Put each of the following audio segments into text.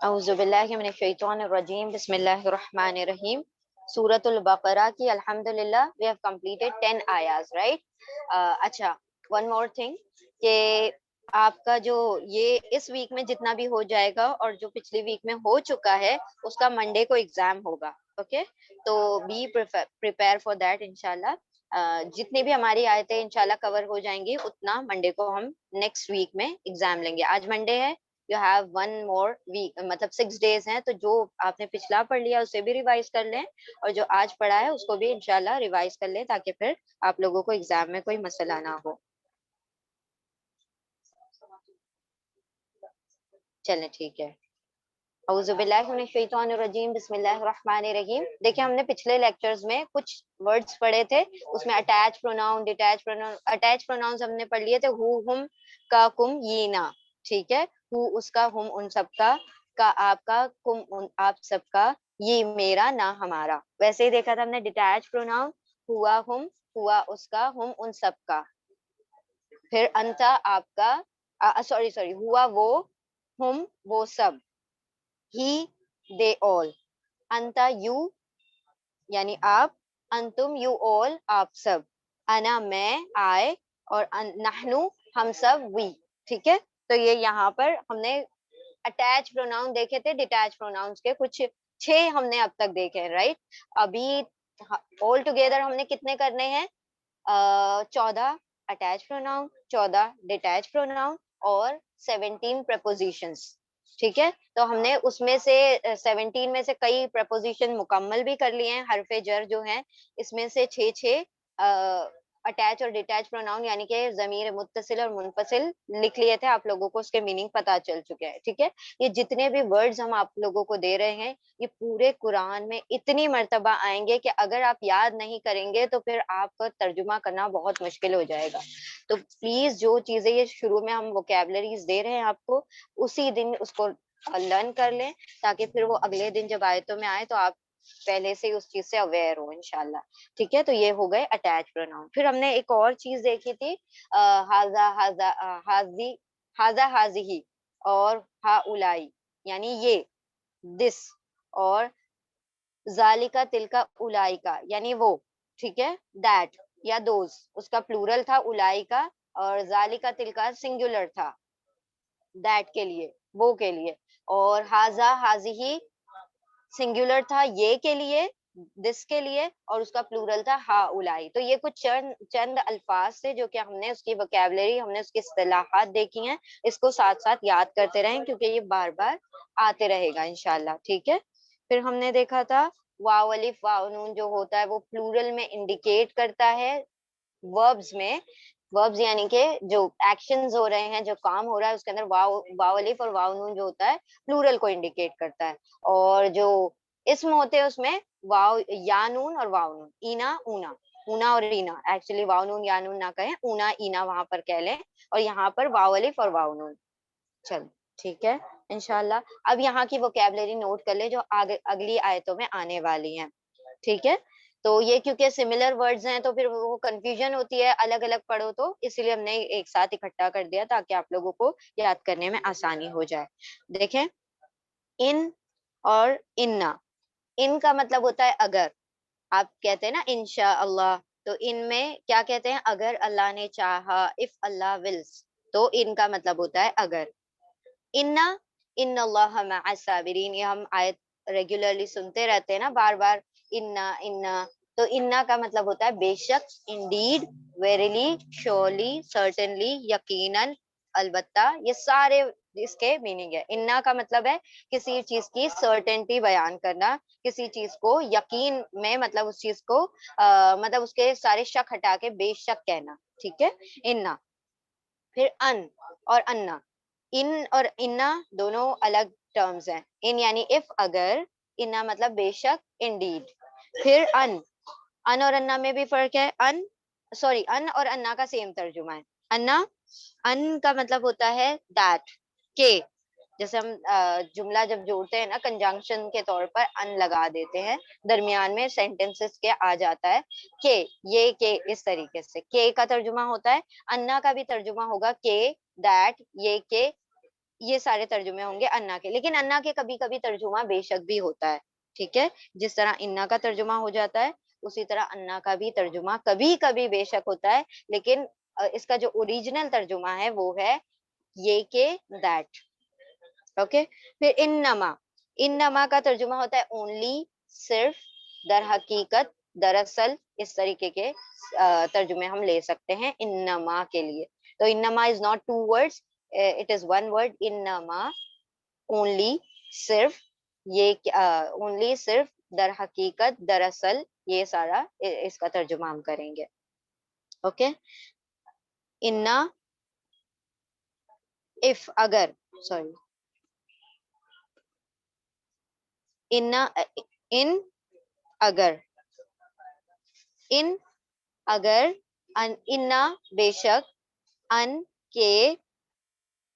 اعوذ باللہ من الشیطان الرجیم بسم اللہ الرحمن الرحیم. سورۃ البقرہ کی الحمدللہ we have completed 10 آیات right. اچھا one more thing کہ آپ کا جو یہ اس ویک میں جتنا بھی ہو جائے گا اور جو پچھلی ویک میں ہو چکا ہے اس کا منڈے کو ایگزام ہوگا. اوکے تو بی پریپیئر فار دیٹ انشاءاللہ. جتنی بھی ہماری آیتیں انشاءاللہ کور ہو جائیں گی اتنا منڈے کو ہم نیکسٹ ویک میں ایگزام لیں گے. آج منڈے ہے, you have one more week, مطلب 6 days ہیں, تو جو آپ نے پچھلا پڑھ لیا اسے بھی ریوائز کر لیں اور جو آج پڑھا ہے اس کو بھی انشاءاللہ ریوائز کر لیں تاکہ پھر آپ لوگوں کو ایگزام میں کوئی مسئلہ نہ ہو. چلیں ٹھیک ہے. اعوذ باللہ من الشیطان الرجیم بسم اللہ الرحمن الرحیم. دیکھیں ہم نے پچھلے لیکچرز میں کچھ ورڈز پڑھے تھے, اس میں attach pronoun, detach pronoun. Attach pronouns ہم نے پڑھ لیے تھے, ہو, ہم, کا, کم, یہ, نا. ٹھیک ہے, ہو اس کا, ہم ان سب کا آپ کا, کم آپ سب کا, یہ میرا نہ ہمارا. ویسے ہی دیکھا تھا ہم نے ڈیٹیچ پروناؤن, ہوا ہم, ہوا اس کا, ہم ان سب کا. پھر انتا آپ کا, سوری ہوا وہ, ہم وہ سب, ہی دے all, انتا یو یعنی آپ, انتم یو all آپ سب, انا میں آئے, اور نحنو ہم سب وی. ٹھیک ہے, تو یہ یہاں پر ہم نے اٹیچ پروناؤن دیکھے تھے. ڈیٹیچ پروناؤنس کے کچھ 6 ہم نے اب تک دیکھے رائٹ. ابھی آل ٹوگیدر ہم نے کتنے کرنے ہیں, 14 اٹیچ پروناؤن, 14 ڈیٹیچ پروناؤن اور 17 prepositions. ٹھیک ہے, تو ہم نے اس میں سے 17 میں سے کئی preposition مکمل بھی کر لیے ہیں. حرف جر جو ہیں اس میں سے 6 اٹیچ اور ڈیٹیچ پروناؤن یعنی کہ ضمیر متصل اور منفصل لکھ لیے تھے. آپ لوگوں کو اس کے میننگ پتا چل چکے ہیں. ٹھیک ہے, یہ جتنے بھی ورڈز ہم آپ لوگوں کو دے رہے ہیں یہ پورے قرآن میں اتنی مرتبہ آئیں گے کہ اگر آپ یاد نہیں کریں گے تو پھر آپ کا ترجمہ کرنا بہت مشکل ہو جائے گا. تو پلیز جو چیزیں یہ شروع میں ہم ووکیبلریز دے رہے ہیں آپ کو, اسی دن اس کو لرن کر لیں تاکہ پھر وہ اگلے دن جب آیتوں میں آئے تو آپ پہلے سے اس چیز سے اویئر ہو انشاءاللہ. ٹھیک ہے, تو یہ ہو گئے اٹیچ پروناؤن. پھر ہم نے ایک اور چیز دیکھی تھی, ہاذا ہاذا ہاذی, ہاذا ہاذی اور ہا اولائی یعنی یہ, دس, اور ذالکا تلکا اولائکا یعنی وہ. ٹھیک ہے, دیٹ یا دوز اس کا پلورل تھا اولائکا, اور ذالکا تلکا سنگولر تھا دیٹ کے لیے, وہ کے لیے, اور ہاذا ہاذی سنگولر تھا یہ کے لیے, دس کے لیے, اور اس کا پلورل تھا ہا اولائی. تو یہ کچھ چند الفاظ تھے جو کہ ہم نے اس کی وکیبلری, ہم نے اس کی اصطلاحات دیکھی ہیں. اس کو ساتھ ساتھ یاد کرتے رہیں کیونکہ یہ بار بار آتے رہے گا انشاءاللہ. ٹھیک ہے, پھر ہم نے دیکھا تھا واو الف واو نون جو ہوتا ہے وہ پلورل میں انڈیکیٹ کرتا ہے وربز میں. وربز یعنی کہ جو ایکشنز ہو رہے ہیں, جو کام ہو رہا ہے اس کے اندر واو الف اور واو نون جو ہوتا ہے پلورل کو انڈیکیٹ کرتا ہے. اور جو اسم ہوتے ہیں اس میں واو یا نون اور واو نون, اینا اونا, اونا اور اینا. ایکچولی واو نون یا نون نہ کہیں, اونا اینا وہاں پر کہہ لیں, اور یہاں پر واو الف اور واو نون. چل ٹھیک ہے انشاءاللہ. اب یہاں کی ووکیبلری نوٹ کر لیں جو آگے اگلی آیتوں میں آنے والی ہیں. ٹھیک ہے, تو یہ کیونکہ سملر ورڈز ہیں تو پھر وہ کنفیوژن ہوتی ہے الگ الگ پڑھو تو, اس لیے ہم نے ایک ساتھ اکٹھا کر دیا تاکہ آپ لوگوں کو یاد کرنے میں آسانی ہو جائے. دیکھیں ان اور اننا, ان کا مطلب ہوتا ہے اگر. آپ کہتے ہیں نا انشاء اللہ, تو ان میں کیا کہتے ہیں, اگر اللہ نے چاہا, اف اللہ ولس, تو ان کا مطلب ہوتا ہے اگر. انا ان اللہ مع الصابرین, یہ ہم آیت ریگولرلی سنتے رہتے ہیں نا بار بار, انا. تو انا کا مطلب ہوتا ہے بے شک, انڈیڈ, ویریلی, شورلی, سرٹنلی, یقیناً, البتہ. یہ سارے اس کے میننگ ہے. انا کا مطلب ہے کسی چیز کی سرٹنٹی بیان کرنا, کسی چیز کو یقین میں, مطلب اس چیز کو مطلب اس کے سارے شک ہٹا کے بے شک کہنا. ٹھیک ہے, انا. پھر ان اور انا, ان اور انا دونوں الگ ٹرمز ہیں. ان یعنی اف اگر, انا مطلب بے شک, انڈیڈ. پھر ان اور انا میں بھی فرق ہے. ان اور انا کا سیم ترجمہ ہے. انا, ان کا مطلب ہوتا ہے دیٹ, کہ, جیسے ہم جملہ جب جوڑتے ہیں نا کنجنکشن کے طور پر ان لگا دیتے ہیں، درمیان میں سینٹینسز کے آ جاتا ہے کہ، یہ کہ اس طریقے سے کہ کا ترجمہ ہوتا ہے، انا کا بھی ترجمہ ہوگا کہ، دیٹ، یہ کہ، یہ سارے ترجمے ہوں گے انا کے، لیکن انا کے کبھی کبھی ترجمہ بے شک بھی ہوتا ہے، ٹھیک ہے، جس طرح انا کا ترجمہ ہو جاتا ہے اسی طرح انا کا بھی ترجمہ کبھی کبھی بے شک ہوتا ہے، لیکن اس کا جو اوریجنل ترجمہ ہے وہ ہے یہ کہ، دیٹ، اوکے۔ پھر انما کا ترجمہ ہوتا ہے اونلی، صرف، در حقیقت، دراصل، اس طریقے کے ترجمے ہم لے سکتے ہیں انما کے لیے۔ تو انما is not two words, it is one word, انما، اونلی، صرف، یہ اونلی، صرف، در حقیقت، دراصل، یہ سارا اس کا ترجمہ ہم کریں گے، اوکے۔ انا، اف، اگر، سوری، انا، ان، اگر، ان، اگر، انا، بے شک، ان، کے،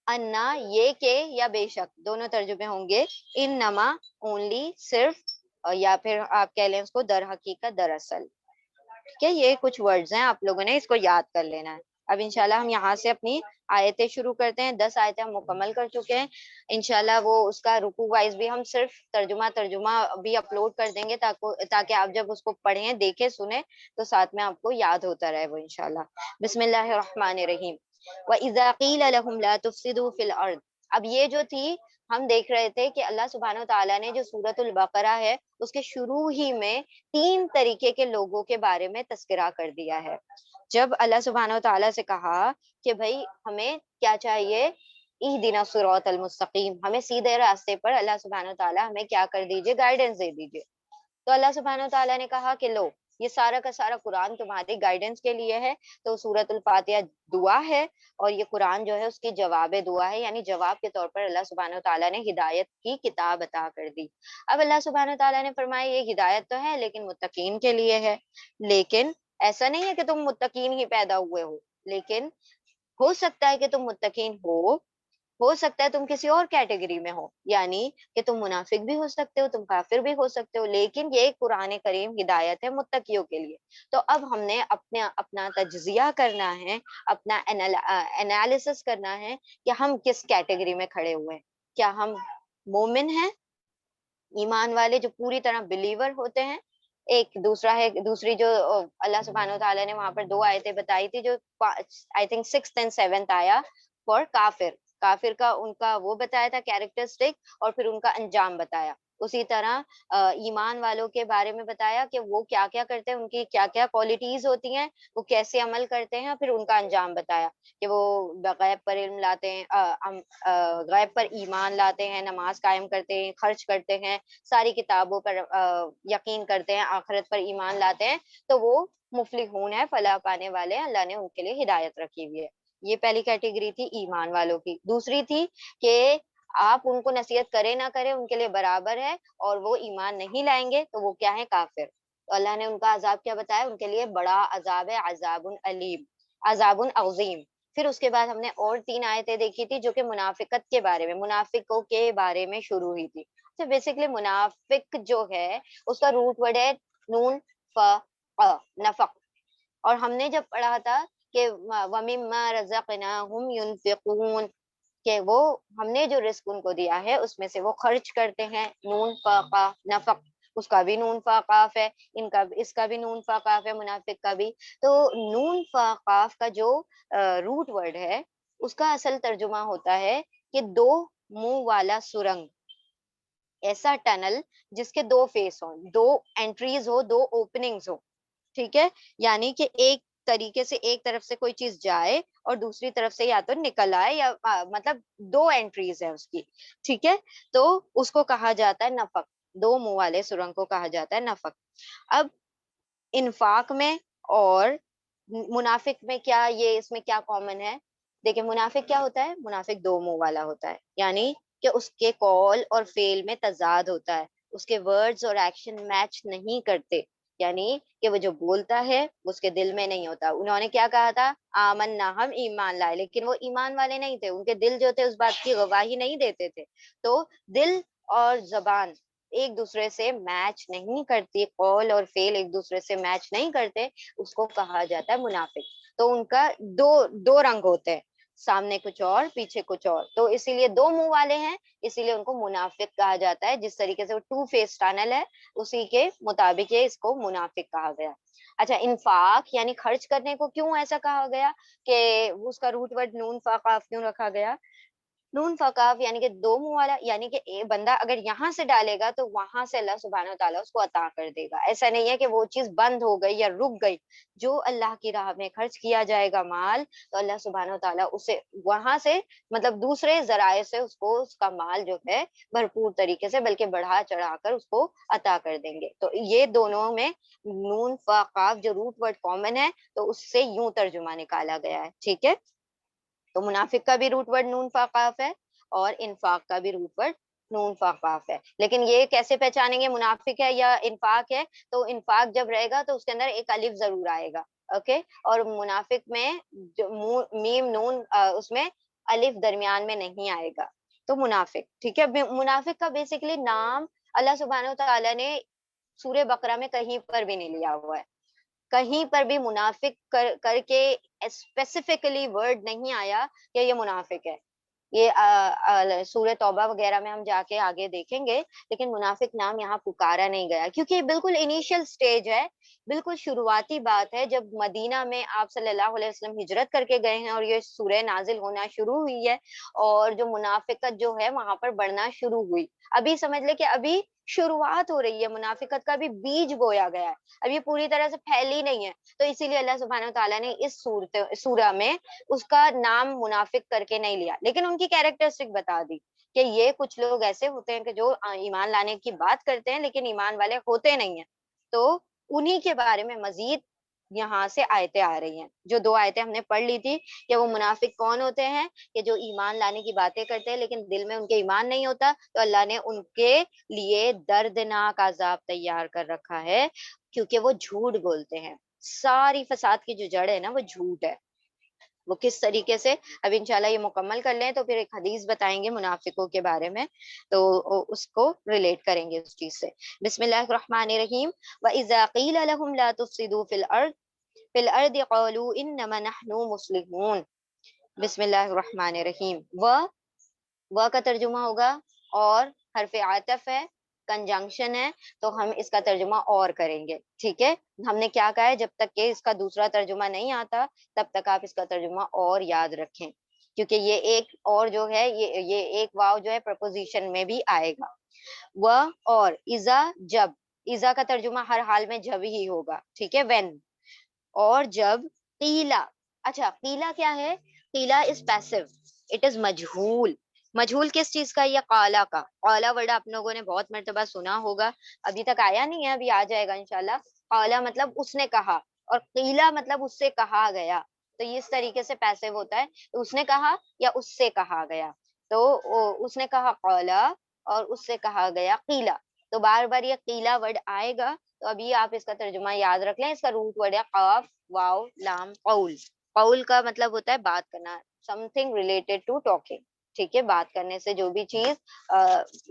انا، یہ کہ یا بے شک دونوں ترجمے ہوں گے، انما، اونلی، صرف، یا پھر آپ کہہ لیں اس کو در حقیقت، دراصل، ٹھیک ہے۔ یہ کچھ ورڈز ہیں، آپ لوگوں نے اس کو یاد کر لینا ہے۔ اب انشاءاللہ ہم یہاں سے اپنی آیتیں شروع کرتے ہیں، 10 آیتیں ہم مکمل کر چکے ہیں، انشاءاللہ وہ اس کا رکوع وائز بھی ہم صرف ترجمہ بھی اپلوڈ کر دیں گے، تاکہ آپ جب اس کو پڑھیں، دیکھیں، سنیں تو ساتھ میں آپ کو یاد ہوتا رہے وہ انشاءاللہ۔ بسم اللہ الرحمن الرحیم۔ وَإِذَا قِيلَ لَهُمْ لَا تُفْسِدُوا فِي الْأَرْضِ، اب یہ جو تھی، ہم دیکھ رہے تھے کہ اللہ سبحانہ وتعالیٰ نے جو سورۃ البقرہ ہے اس کے شروع ہی میں 3 طریقے کے لوگوں کے بارے میں تذکرہ کر دیا ہے۔ جب اللہ سبحانہ وتعالیٰ سے کہا کہ بھائی ہمیں کیا چاہیے، اہدنا الصراط المستقیم، ہمیں سیدھے راستے پر اللہ سبحانہ وتعالیٰ ہمیں کیا کر دیجئے، گائیڈنس دے دیجئے، تو اللہ سبحانہ وتعالیٰ نے کہا کہ لو، یہ سارا کا سارا قرآن تمہاری گائیڈنس کے لیے ہے، تو سورۃ الفاتحہ دعا ہے، اور یہ قرآن جو ہے اس کی جواب دعا ہے، یعنی جواب کے طور پر اللہ سبحانہ وتعالیٰ نے ہدایت کی کتاب عطا کر دی۔ اب اللہ سبحانہ وتعالیٰ نے فرمایا یہ ہدایت تو ہے لیکن متقین کے لیے ہے، لیکن ایسا نہیں ہے کہ تم متقین ہی پیدا ہوئے ہو، لیکن ہو سکتا ہے کہ تم متقین ہو سکتا ہے تم کسی اور کیٹیگری میں ہو، یعنی کہ تم منافق بھی ہو سکتے ہو، تم کافر بھی ہو سکتے ہو، لیکن یہ قرآن کریم ہدایت ہے متقیوں کے لیے۔ تو اب ہم نے اپنا تجزیہ کرنا ہے، اپنا انالیسس کرنا ہے کہ ہم کس کیٹیگری میں کھڑے ہوئے ہیں۔ کیا ہم مومن ہیں، ایمان والے جو پوری طرح بلیور ہوتے ہیں؟ ایک دوسرا ہے، دوسری جو اللہ سبحانہ وتعالیٰ نے وہاں پر 2 آیتیں بتائی تھی، جو I think 6th and 7th آیا فار کافر، کافر کا ان کا وہ بتایا تھا کیریکٹرسٹک، اور پھر ان کا انجام بتایا۔ اسی طرح ایمان والوں کے بارے میں بتایا کہ وہ کیا کیا کرتے ہیں، ان کی کیا کیا کوالٹیز ہوتی ہیں، وہ کیسے عمل کرتے ہیں، اور پھر ان کا انجام بتایا کہ وہ غیب پر علم لاتے ہیں، غیب پر ایمان لاتے ہیں، نماز قائم کرتے ہیں، خرچ کرتے ہیں، ساری کتابوں پر یقین کرتے ہیں، آخرت پر ایمان لاتے ہیں، تو وہ مفلحون ہے، فلاح پانے والے ہیں، اللہ نے ان کے لیے ہدایت رکھی ہوئی ہے۔ یہ پہلی کیٹیگری تھی ایمان والوں کی۔ دوسری تھی کہ آپ ان کو نصیحت کرے نہ کرے ان کے لیے برابر ہے، اور وہ ایمان نہیں لائیں گے تو وہ کیا ہے، کافر۔ تو اللہ نے ان کا عذاب کیا بتایا، ان کے لیے بڑا عذاب ہے، عذاب علیم، عذاب عظیم۔ پھر اس کے بعد ہم نے اور 3 آیتیں دیکھی تھی جو کہ منافقت کے بارے میں، منافقوں کے بارے میں شروع ہوئی تھی۔ تو بیسیکلی منافق جو ہے اس کا روٹ ورڈ ہے نون، نفق، اور ہم نے جب پڑھا تھا کہ وَمِمَّا رَزَقْنَاهُمْ يُنْفِقُونَ، کہ وہ ہم نے جو رزق ان کو دیا ہے اس میں سے وہ خرچ کرتے ہیں، نون فاقہ نفق، اس کا بھی نون فاقاف ہے، اس کا بھی نون فاقاف ہے، منافق کا بھی۔ تو نون فاقاف کا جو روٹ ورڈ ہے اس کا اصل ترجمہ ہوتا ہے کہ 2 منہ والا سرنگ، ایسا ٹنل جس کے 2 فیس ہوں، 2 انٹریز ہو، 2 اوپننگز ہو، ٹھیک ہے، یعنی کہ ایک طریقے سے ایک طرف سے کوئی چیز جائے اور دوسری طرف سے یا تو نکل آئے، یا مطلب 2 انٹریز ہیں اس کی، ٹھیک ہے، تو اس کو کہا جاتا ہے نفق، 2 منہ والے سرنگ کو کہا جاتا ہے نفق۔ اب انفاق میں اور منافق میں کیا، یہ اس میں کیا کامن ہے؟ دیکھیں منافق کیا ہوتا ہے، منافق 2 منہ والا ہوتا ہے، یعنی کہ اس کے قول اور فعل میں تضاد ہوتا ہے، اس کے ورڈز اور ایکشن میچ نہیں کرتے، یعنی کہ وہ جو بولتا ہے اس کے دل میں نہیں ہوتا. انہوں نے کیا کہا تھا؟ آمنا، ہم ایمان لائے، لیکن وہ ایمان والے نہیں تھے. ان کے دل جو تھے اس بات کی گواہی نہیں دیتے تھے. تو دل اور زبان ایک دوسرے سے میچ نہیں کرتی، قول اور فعل ایک دوسرے سے میچ نہیں کرتے، اس کو کہا جاتا ہے منافق. تو ان کا دو دو رنگ ہوتے ہیں، سامنے کچھ اور پیچھے کچھ اور. تو اسی لیے دو منہ والے ہیں، اسی لیے ان کو منافق کہا جاتا ہے. جس طریقے سے وہ ٹو فیس ٹنل ہے، اسی کے مطابق یہ اس کو منافق کہا گیا. اچھا، انفاق یعنی خرچ کرنے کو کیوں ایسا کہا گیا کہ اس کا روٹ ورڈ نون فاقاف کیوں رکھا گیا؟ نون فقاف یعنی کہ دو منہ والا، یعنی کہ ایک بندہ اگر یہاں سے ڈالے گا تو وہاں سے اللہ سبحانہ وتعالیٰ اس کو عطا کر دے گا. ایسا نہیں ہے کہ وہ چیز بند ہو گئی یا رک گئی. جو اللہ کی راہ میں خرچ کیا جائے گا مال، تو اللہ سبحانہ وتعالیٰ اسے وہاں سے مطلب دوسرے ذرائع سے اس کو اس کا مال جو ہے بھرپور طریقے سے بلکہ بڑھا چڑھا کر اس کو عطا کر دیں گے. تو یہ دونوں میں نون فقاف جو روٹ ورڈ کامن ہے، تو اس سے یوں ترجمہ نکالا گیا ہے. ٹھیک ہے، تو منافق کا بھی روٹ ورڈ نون فاقاف ہے اور انفاق کا بھی روٹ ورڈ نون فاقاف ہے. لیکن یہ کیسے پہچانیں گے منافق ہے یا انفاق ہے؟ تو انفاق جب رہے گا تو اس کے اندر ایک الف ضرور آئے گا. اوکے، اور منافق میں جو میم نون اس میں الف درمیان میں نہیں آئے گا. تو منافق، ٹھیک ہے. منافق کا بیسیکلی نام اللہ سبحانہ وتعالیٰ نے سورہ بقرہ میں کہیں پر بھی نہیں لیا ہوا ہے. کہیں پر بھی منافق کر کے اسپیسیفکلی ورڈ نہیں آیا کہ یہ منافق ہے. یہ سورہ توبہ وغیرہ میں ہم جا کے آگے دیکھیں گے، لیکن منافق نام یہاں پکارا نہیں گیا کیونکہ یہ بالکل انیشیل سٹیج ہے، بالکل شروعاتی بات ہے. جب مدینہ میں آپ صلی اللہ علیہ وسلم ہجرت کر کے گئے ہیں اور یہ سورہ نازل ہونا شروع ہوئی ہے، اور جو منافقت جو ہے وہاں پر بڑھنا شروع ہوئی. ابھی سمجھ لے کہ ابھی شروعات ہو رہی ہے، منافقت کا بھی بیج بویا گیا ہے، اب یہ پوری طرح سے پھیلی نہیں ہے. تو اسی لیے اللہ سبحانہ وتعالیٰ نے اس سورہ میں اس کا نام منافق کر کے نہیں لیا، لیکن ان کی کیریکٹرسٹک بتا دی کہ یہ کچھ لوگ ایسے ہوتے ہیں کہ جو ایمان لانے کی بات کرتے ہیں لیکن ایمان والے ہوتے نہیں ہیں. تو انہی کے بارے میں مزید یہاں سے آیتیں آ رہی ہیں. جو دو آیتیں ہم نے پڑھ لی تھی کہ وہ منافق کون ہوتے ہیں، کہ جو ایمان لانے کی باتیں کرتے ہیں لیکن دل میں ان کے ایمان نہیں ہوتا. تو اللہ نے ان کے لیے دردناک عذاب تیار کر رکھا ہے، کیونکہ وہ جھوٹ بولتے ہیں. ساری فساد کی جو جڑ ہے نا، وہ جھوٹ ہے. وہ کس طریقے سے، اب انشاءاللہ یہ مکمل کر لیں تو پھر ایک حدیث بتائیں گے منافقوں کے بارے میں، تو اس کو ریلیٹ کریں گے اس چیز سے. بسم اللہ الرحمن الرحیم. وَإِذَا قِيلَ لَهُمْ لَا تُفْسِدُوا فِي الْأَرْضِ قَالُوا إِنَّمَا نَحْنُ مُصْلِحُونَ. بسم اللہ الرحمن الرحیم. و کا ترجمہ ہوگا اور، حرف عاطف ہے، کنجنکشن ہے، تو ہم اس کا ترجمہ اور کریں گے. ٹھیک ہے، ہم نے کیا کہا ہے، جب تک کہ اس کا دوسرا ترجمہ نہیں آتا تب تک آپ اس کا ترجمہ اور یاد رکھیں، کیونکہ یہ ایک اور جو ہے یہ ایک واو جو ہے پرپوزیشن میں بھی آئے گا. وہ اور اذا جب، اذا کا ترجمہ ہر حال میں جب ہی ہوگا. ٹھیک ہے، وین. اور جب قیلا، اچھا قیلا کیا ہے؟ قیلا از پیسو، اٹ از مجہول. مجہول کس چیز کا؟ یہ قالا کا. قالا ورڈ آپ لوگوں نے بہت مرتبہ سنا ہوگا، ابھی تک آیا نہیں ہے، ابھی آ جائے گا انشاءاللہ. قالا مطلب اس نے کہا، اور قیلا مطلب اس سے کہا گیا. تو یہ اس طریقے سے پیسو ہوتا ہے، اس نے کہا یا اس سے کہا گیا. تو اس نے کہا قالا اور اس سے کہا گیا قیلا. تو بار بار یہ قیلا ورڈ آئے گا. تو ابھی آپ اس کا ترجمہ یاد رکھ لیں. اس کا روٹ ورڈ ہے قاف واو لام قول. قول کا مطلب ہوتا ہے بات کرنا، something related to talking. ٹھیک ہے، بات کرنے سے جو بھی چیز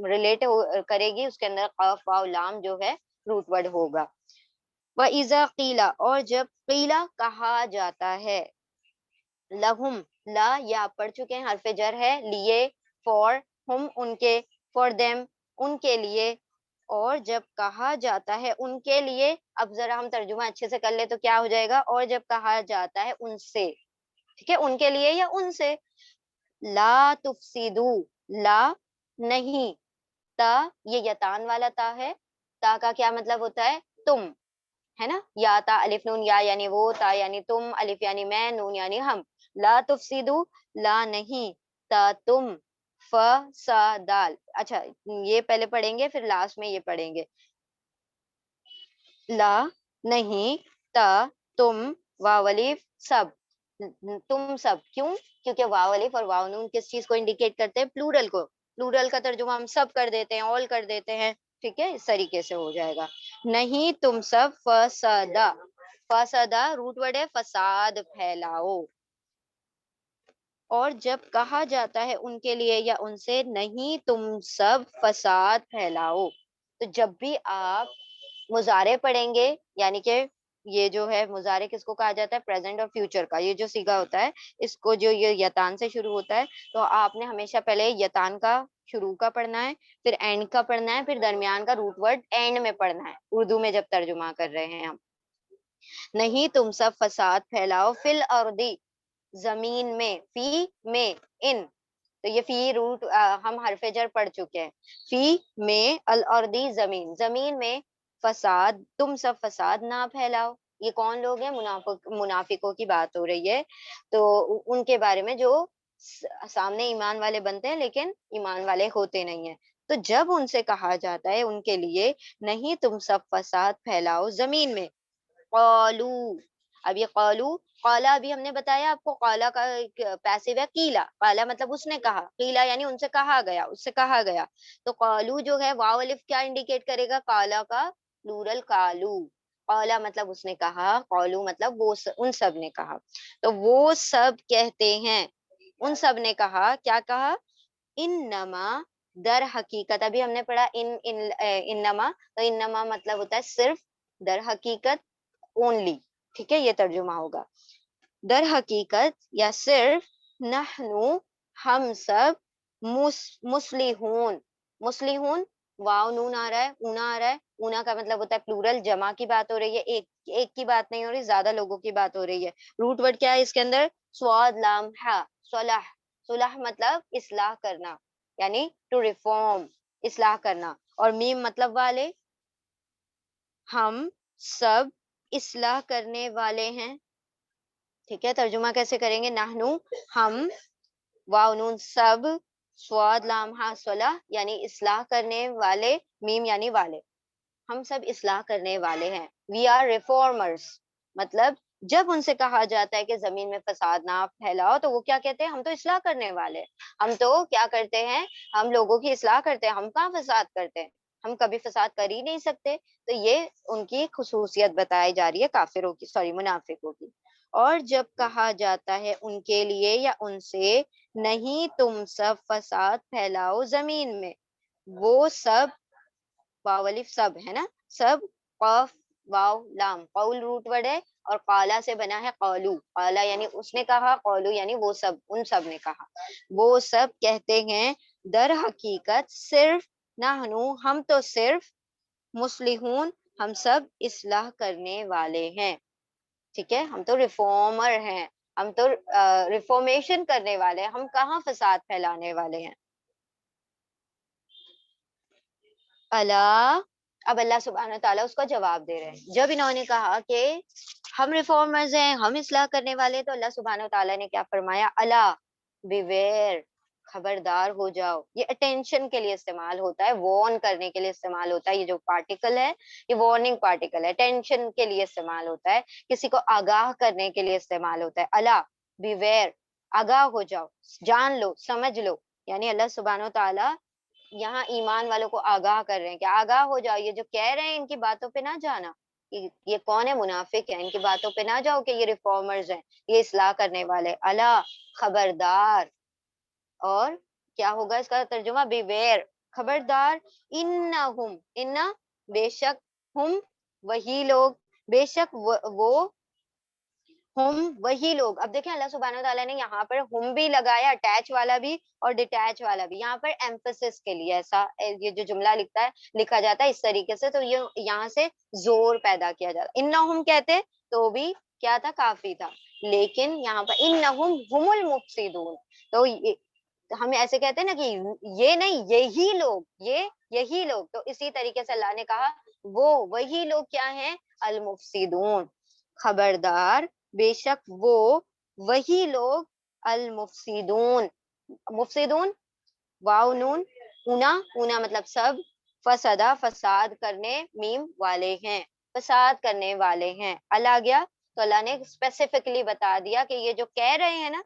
ریلیٹ کرے گی اس کے اندر قاف واو لام جو ہے روٹ ورڈ ہوگا. وَإِذَا قِيلَ، اور جب قیلا کہا جاتا ہے، لہم، لا یا پڑھ چکے ہیں، حرف جر ہے، لیے، فور، ہم ان کے، فور دیم ان کے لیے. اور جب کہا جاتا ہے ان کے لیے، اب ذرا ہم ترجمہ اچھے سے کر لیں تو کیا ہو جائے گا؟ اور جب کہا جاتا ہے ان سے. ٹھیک ہے، ان کے لیے یا ان سے. لا تفسدو، لا نہیں، تا یہ یتان والا تا ہے. تا کا کیا مطلب ہوتا ہے؟ تم، ہے نا. یا تا الف نون، یا یعنی وہ، تا یعنی تم، الف یعنی میں، نون یعنی ہم. لا تفسدو، لا نہیں، تا تم، ف سا دال. اچھا یہ پہلے پڑھیں گے پھر لاسٹ میں یہ پڑھیں گے. لا نہیں، تا تم، واو الف سب، تم سب. کیوں؟ کیونکہ واو الف اور واو نون کس چیز کو انڈیکیٹ کرتے ہیں؟ پلورل کو. پلورل کا ترجمہ ہم سب کر دیتے ہیں، آل کر دیتے ہیں. ٹھیک ہے, اس طریقے سے ہو جائے گا. نہیں تم سب فسدا, فسدا روٹ ورڈ ہے, فساد پھیلاؤ. اور جب کہا جاتا ہے ان کے لیے یا ان سے, نہیں تم سب فساد پھیلاؤ, تو جب بھی آپ مضارع پڑھیں گے, یعنی کہ یہ جو ہے مضارع کس کو کہا جاتا ہے, پریزنٹ اور فیوچر کا یہ جو صیغہ ہوتا ہے, اس کو جو یہ یتان سے شروع ہوتا ہے, تو آپ نے ہمیشہ پہلے یتان کا شروع کا پڑھنا ہے, پھر اینڈ کا پڑھنا ہے, پھر درمیان کا روٹ ورڈ اینڈ میں پڑھنا ہے, اردو میں جب ترجمہ کر رہے ہیں ہم. نہیں تم سب فساد پھیلاؤ, فی الارضی زمین میں, فی میں, ان, تو یہ فی روٹ ہم حرف جر پڑھ چکے ہیں, فی میں, الارضی زمین, زمین میں, فساد تم سب فساد نہ پھیلاؤ. یہ کون لوگ ہیں, منافقوں کی بات ہو رہی ہے, تو ان کے بارے میں جو سامنے ایمان والے بنتے ہیں لیکن ایمان والے ہوتے نہیں ہیں. تو جب ان سے کہا جاتا ہے ان کے لیے, نہیں تم سب فساد پھیلاؤ زمین میں, قالو, اب یہ قالو, قالا ابھی ہم نے بتایا آپ کو, قالا کا پیسو ہے قیلا, قالا مطلب اس نے کہا, قیلا یعنی ان سے کہا گیا, اس سے کہا گیا. تو قالو جو ہے واو الف کیا انڈیکیٹ کرے گا, قالا کا پلورل قالو, قالا مطلب اس نے کہا, قالو مطلب وہ ان سب نے کہا. تو وہ سب کہتے ہیں, ان سب نے کہا, کیا کہا, انما, در حقیقت, ابھی ہم نے پڑھا انما, تو انما مطلب ہوتا ہے صرف, در حقیقت اونلی, ٹھیک ہے, یہ ترجمہ ہوگا. در حقیقت یا صرف, نحنو ہم سب, مصلحون, مصلحون واو نون آ رہا ہے, اونا آ رہا ہے, اونا کا مطلب ہوتا ہے پلورل, جمع کی بات ہو رہی ہے, ایک کی بات نہیں ہو رہی, زیادہ لوگوں کی بات ہو رہی ہے. روٹ ورڈ کیا ہے اس کے اندر, سواد لام ہا, صلح, صلح مطلب اصلاح کرنا, یعنی ٹو ریفارم, اصلاح کرنا, اور میم مطلب والے, ہم سب اصلاح کرنے والے ہیں. ٹھیک ہے, ترجمہ کیسے کریں گے, نحنو ہم, واو نون سب, سواد لام ہا صلح یعنی اصلاح کرنے والے, میم یعنی والے, ہم سب اصلاح کرنے والے ہیں. وی آر ریفارمرز, مطلب جب ان سے کہا جاتا ہے کہ زمین میں فساد نہ پھیلاؤ, تو وہ کیا کہتے ہیں, ہم تو اصلاح کرنے والے ہیں, ہم تو کیا کرتے ہیں, ہم لوگوں کی اصلاح کرتے ہیں, ہم کہاں فساد کرتے ہیں, ہم کبھی فساد کر ہی نہیں سکتے. تو یہ ان کی خصوصیت بتائی جا رہی ہے کافروں کی, سوری منافقوں کی. اور جب کہا جاتا ہے ان کے لیے یا ان سے, نہیں تم سب فساد پھیلاؤ زمین میں, وہ سب, واو الف سب ہے نا, سب, قاف واو لام, قول روٹ ورڈ ہے, اور قالا سے بنا ہے قولو, قالا یعنی اس نے کہا, قولو یعنی وہ سب, ان سب نے کہا. وہ سب کہتے ہیں, در حقیقت صرف, نحنو ہم تو صرف, مصلحون ہم سب اصلاح کرنے والے ہیں. ٹھیک ہے, ہم تو ریفارمر ہیں, ہم تو ریفارمیشن کرنے والے ہیں, ہم کہاں فساد پھیلانے والے ہیں. اللہ, اب اللہ سبحانہ تعالیٰ اس کا جواب دے رہے ہیں. جب انہوں نے کہا کہ ہم ریفارمرز ہیں, ہم اصلاح کرنے والے, تو اللہ سبحانہ تعالیٰ نے کیا فرمایا, اللہ, بیویئر, خبردار ہو جاؤ. یہ اٹینشن کے لیے استعمال ہوتا ہے, وارن کرنے کے لیے استعمال ہوتا ہے. یہ جو پارٹیکل ہے یہ وارننگ پارٹیکل ہے, اٹینشن کے لیے استعمال ہوتا ہے, کسی کو آگاہ کرنے کے لیے استعمال ہوتا ہے. اللہ, بیویئر, آگاہ ہو جاؤ, جان لو, سمجھ لو. یعنی اللہ سبحانہ تعالیٰ یہاں ایمان والوں کو آگاہ کر رہے ہیں کہ آگاہ ہو جاؤ, یہ جو کہہ رہے ہیں ان کی باتوں پہ نہ جانا, یہ کون ہے, منافق ہے, ان کی باتوں پہ نہ جاؤ کہ یہ ریفارمرز ہیں, یہ اصلاح کرنے والے. اللہ, خبردار. اور کیا ہوگا اس کا ترجمہ, بیویئر, خبردار. انہم, انہ بے شک, ہم وہی لوگ, بے شک وہ ہم وہی لوگ. اب دیکھیں اللہ سبحانہ تعالیٰ نے یہاں پر ہم بھی لگایا, اٹیچ والا بھی اور ڈیٹیچ والا بھی, یہاں پر ایمفسس کے لیے. ایسا یہ جو جملہ لکھا جاتا ہے اس طریقے سے, تو یہ یہاں سے زور پیدا کیا جاتا. انہم کہتے تو بھی کیا تھا, کافی تھا, لیکن یہاں پر انہم ہم المفسدون, تو ہم ایسے کہتے ہیں نا کہ یہ نہیں, یہی لوگ, یہی لوگ, تو اسی طریقے سے اللہ نے کہا وہی لوگ کیا ہیں, المفسدون, خبردار, بے شک وہ وہی لوگ, المفسدون, مفسدون, واو نون, اونا, اونا مطلب سب, فسدا فساد کرنے, میم والے ہیں, فساد کرنے والے ہیں. اللہ گیا تو اللہ نے اسپیسیفکلی بتا دیا کہ یہ جو کہہ رہے ہیں نا,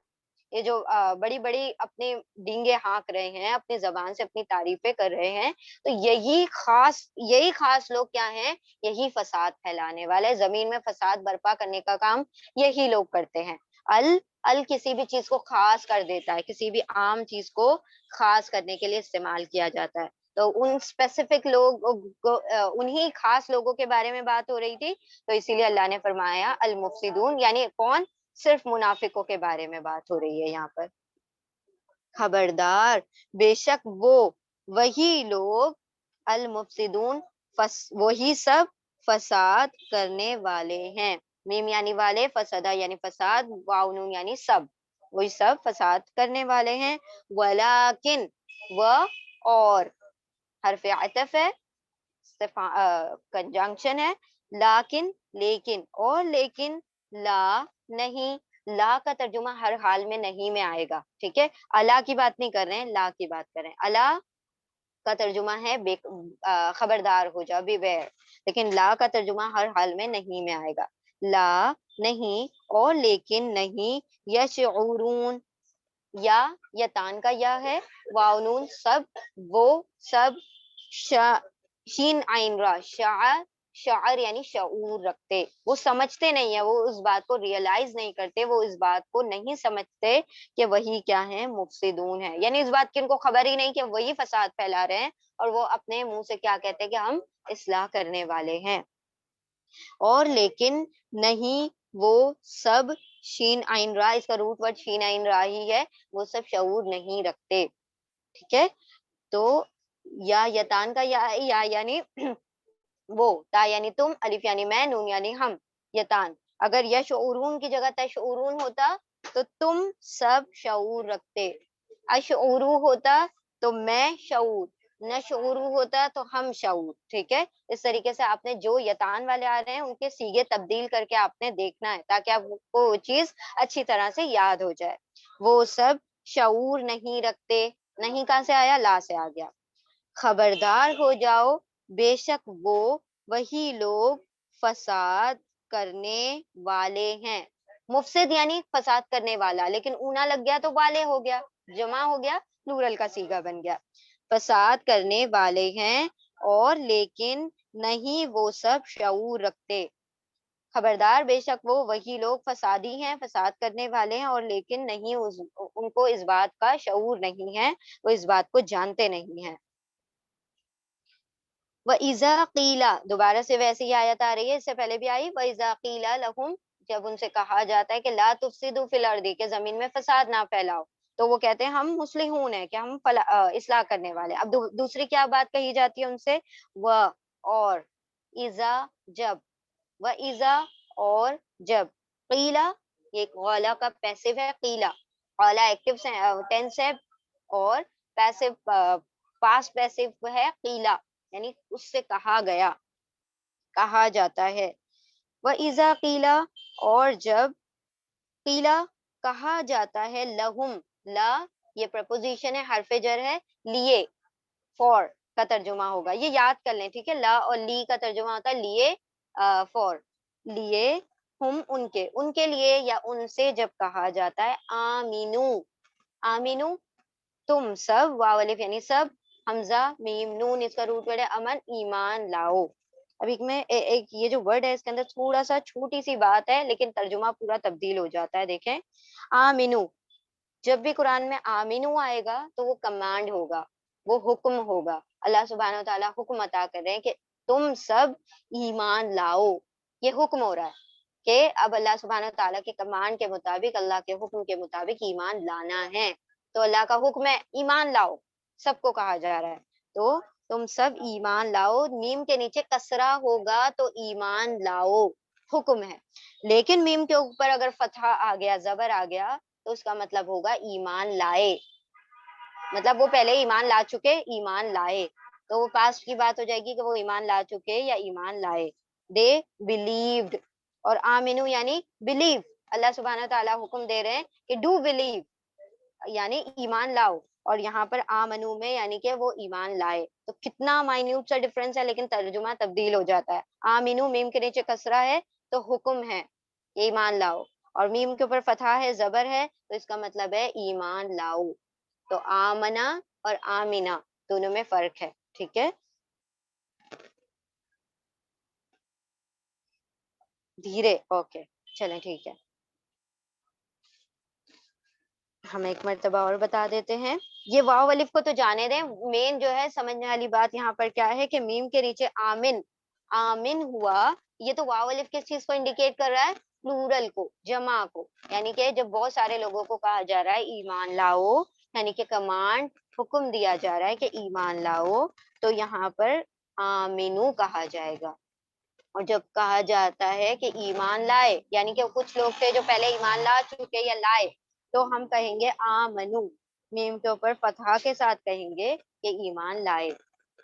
یہ جو بڑی بڑی اپنے ڈینگے ہانک رہے ہیں، اپنی زبان سے اپنی تعریفیں کر رہے ہیں، تو یہی خاص لوگ کیا ہیں؟ یہی فساد پھیلانے والے، زمین میں فساد برپا کرنے کا کام یہی لوگ کرتے ہیں۔ ال ال کسی بھی چیز کو خاص کر دیتا ہے، کسی بھی عام چیز کو خاص کرنے کے لیے استعمال کیا جاتا ہے۔ تو ان اسپیسیفک لوگ انہی خاص لوگوں کے بارے میں بات ہو رہی تھی، تو اسی لیے اللہ نے فرمایا المفسدون، یعنی کون؟ صرف منافقوں کے بارے میں بات ہو رہی ہے یہاں پر۔ خبردار، بے شک وہی لوگ، المفسدون، وہی سب فساد کرنے والے ہیں۔ میم یعنی والے، فسدہ یعنی فساد، واو نون یعنی سب، وہی سب فساد کرنے والے ہیں۔ ولیکن، اور حرف عطف ہے، کنجنکشن ہے، لیکن اور لیکن، لا نہیں، لا کا ترجمہ ہر حال میں نہیں میں آئے گا، ٹھیک ہے؟ اللہ کی بات نہیں کر رہے ہیں، لا کی بات کر رہے ہیں۔ اللہ کا ترجمہ ہے خبردار ہو جاؤ، بی ویئر، لیکن لا کا ترجمہ ہر حال میں نہیں میں آئے گا۔ لا نہیں، اور لیکن نہیں، یشعرون، یا یتان کا یا ہے، واو نون سب، وہ سب، شین عین را، شعر یعنی شعور رکھتے، وہ سمجھتے نہیں ہیں، وہ اس بات کو ریئلائز نہیں کرتے، وہ اس بات کو نہیں سمجھتے کہ وہی کیا ہے؟ مفسدون ہے، یعنی اس بات کی ان کو خبر ہی نہیں کہ وہی فساد پھیلا رہے ہیں، اور وہ اپنے منہ سے کیا کہتے ہیں کہ ہم اصلاح کرنے والے ہیں۔ اور لیکن نہیں، وہ سب، شین عین را، اس کا روٹ ورڈ شین عین را ہی ہے، وہ سب شعور نہیں رکھتے، ٹھیک ہے؟ تو یا یتان کا یا یعنی وہ، تا یعنی تم، الف یعنی میں، نون یعنی ہم، یتان۔ اگر یشعرون کی جگہ تشعرون ہوتا تو تم سب شعور رکھتے، اشعورو ہوتا تو میں شعور، نہ شعورو ہوتا تو ہم شعور، ٹھیک ہے؟ اس طریقے سے آپ نے جو یتان والے آ رہے ہیں ان کے سیغے تبدیل کر کے آپ نے دیکھنا ہے، تاکہ آپ کو وہ چیز اچھی طرح سے یاد ہو جائے۔ وہ سب شعور نہیں رکھتے، نہیں کہاں سے آیا؟ لا سے آ گیا۔ خبردار ہو جاؤ، بے شک وہی لوگ فساد کرنے والے ہیں۔ مفسد یعنی فساد کرنے والا، لیکن اونا لگ گیا تو والے ہو گیا، جمع ہو گیا، پلورل کا صیغہ بن گیا۔ فساد کرنے والے ہیں، اور لیکن نہیں وہ سب شعور رکھتے۔ خبردار، بے شک وہی لوگ فسادی ہیں، فساد کرنے والے ہیں، اور لیکن نہیں ان کو اس بات کا شعور نہیں ہے، وہ اس بات کو جانتے نہیں ہیں۔ وَإِذَا قِيلَ، دوبارہ سے ویسے ہی آیت آ رہی ہے، اس سے پہلے بھی آئی، وَإِذَا قِيلَ لَهُمْ، جب ان سے کہا جاتا ہے کہ لا تفسدوا فی الارض، کہ زمین میں فساد نہ پھیلاؤ، تو وہ کہتے ہیں ہم مصلحون ہیں، کہ ہم اصلاح کرنے والے۔ اب دوسری کیا بات کہی جاتی ہے ان سے؟ اور، اذا جب، وَإِذَا اور جب، قیلا، یہ غولا کا پیسو ہے، قیلا، غولا ایکٹیو ٹینس ہے، اور پیسو پاس پیسو ہے قیلا، یعنی اس سے کہا گیا، کہا جاتا ہے۔ وَإِذَا قِيلَ، اور جب، قیلا کہا جاتا ہے، لہم، لا یہ پرپوزیشن ہے، حرف جر ہے، لیے، فور کا ترجمہ ہوگا، یہ یاد کر لیں، ٹھیک ہے؟ لا اور لی کا ترجمہ ہوتا ہے لیے، فور، لیے، ہم ان کے لیے یا ان سے جب کہا جاتا ہے، آمینو، آمینو، تم سب، واو الف یعنی سب، حمزہ میم نون اس کا روٹ ورڈ ہے امن، ایمان لاؤ۔ اب ایک یہ جو ورڈ ہے اس کے اندر تھوڑا سا چھوٹی سی بات ہے، لیکن ترجمہ پورا تبدیل ہو جاتا ہے، دیکھیں، آمینو، جب بھی قرآن میں آمینو آئے گا تو وہ کمانڈ ہوگا، وہ حکم ہوگا، اللہ سبحانہ و تعالیٰ حکم عطا کر رہے ہیں کہ تم سب ایمان لاؤ، یہ حکم ہو رہا ہے کہ اب اللہ سبحانہ و تعالیٰ کے کمانڈ کے مطابق، اللہ کے حکم کے مطابق ایمان لانا ہے، تو اللہ کا حکم ہے ایمان لاؤ، سب کو کہا جا رہا ہے، تو تم سب ایمان لاؤ، میم کے نیچے کسرہ ہوگا تو ایمان لاؤ حکم ہے، لیکن میم کے اوپر اگر فتحہ آ گیا، زبر آ گیا، تو اس کا مطلب ہوگا ایمان لائے، مطلب وہ پہلے ایمان لا چکے، ایمان لائے، تو وہ پاسٹ کی بات ہو جائے گی کہ وہ ایمان لا چکے یا ایمان لائے۔ دے بلیوڈ، اور آمینو یعنی بلیو، اللہ سبحانہ تعالیٰ حکم دے رہے ہیں کہ ڈو بلیو، یعنی ایمان لاؤ، اور یہاں پر آمنو میں یعنی کہ وہ ایمان لائے، تو کتنا مائنیوٹ سا ڈفرنس ہے، لیکن ترجمہ تبدیل ہو جاتا ہے۔ آمینو میم کے نیچے کسرہ ہے تو حکم ہے کہ ایمان لاؤ، اور میم کے اوپر فتحہ ہے، زبر ہے، تو اس کا مطلب ہے ایمان لاؤ. تو آمنا اور آمینہ دونوں میں فرق ہے. ٹھیک ہے، دھیرے. اوکے چلیں ٹھیک ہے. ہم ایک مرتبہ اور بتا دیتے ہیں. یہ واو الف کو تو جانے دیں، مین جو ہے سمجھنے والی بات یہاں پر کیا ہے کہ میم کے نیچے آمن، آمن ہوا. یہ تو واو الف کس چیز کو انڈیکیٹ کر رہا ہے؟ پلورل کو، جمع کو. یعنی کہ جب بہت سارے لوگوں کو کہا جا رہا ہے ایمان لاؤ، یعنی کہ کمانڈ، حکم دیا جا رہا ہے کہ ایمان لاؤ، تو یہاں پر آمنو کہا جائے گا. اور جب کہا جاتا ہے کہ ایمان لائے، یعنی کہ کچھ لوگ تھے جو پہلے ایمان لا چکے یا لائے، تو ہم کہیں گے آمنو، میم کے اوپر فتحہ کے ساتھ کہیں گے کہ ایمان لائے.